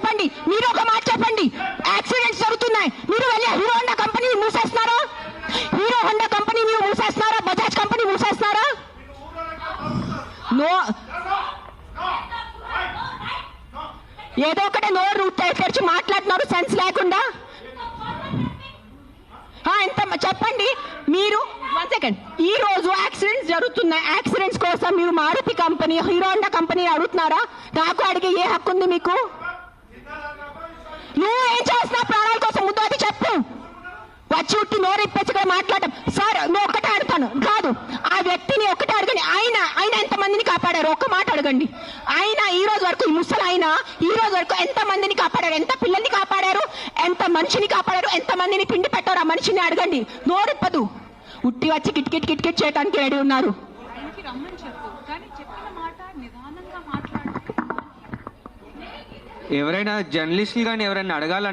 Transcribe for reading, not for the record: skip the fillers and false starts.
చెప్పండి, మీరు ఒక మాట చెప్పండి. యాక్సిడెంట్స్ జరుగుతున్నాయి, మీరు వెళ్ళి హీరో హోండా కంపెనీ మూసేస్తున్నారా? హీరో హోండా కంపెనీ మీరు మూసేస్తున్నారా? బజాజ్ కంపెనీ మూసేస్తున్నారా? నో, ఏదో ఒకటే నోరు తెరిచి మాట్లాడుతున్నారు సెన్స్ లేకుండా. ఎంత చెప్పండి మీరు. 1 సెకండ్. ఈ రోజు యాక్సిడెంట్స్ జరుగుతున్నాయి, యాక్సిడెంట్స్ కోసం మీరు Maruti company Hero Honda company అడుగుతున్నారా? నాకు అడిగే ఏ హక్కు ఉంది మీకు? నువ్వు ఏం చేస్తున్నావు ప్రాణాల కోసం? ముద్దు చెప్పు. వచ్చి ఉట్టి నోరు ఇప్పేసుగా మాట్లాడటం. సార్ నువ్వు ఒక్కటే అడుగుతాను కాదు, ఆ వ్యక్తిని ఒక్కటే అడగండి. ఆయన ఎంతమందిని కాపాడారు ఒక్క మాట అడగండి. ఆయన ఈ రోజు వరకు, ఈ ముసలి ఆయన ఈ రోజు వరకు ఎంత మందిని కాపాడారు? ఎంత పిల్లల్ని కాపాడారు? ఎంత మనిషిని కాపాడారు? ఎంత మందిని పిండి పెట్టారు? ఆ మనిషిని అడగండి. నోరిప్పదు. ఉట్టి వచ్చి కిట్ చేయడానికి రెడీ ఉన్నారు. ఎవరైనా జర్నలిస్టులు కానీ ఎవరైనా అడగాలని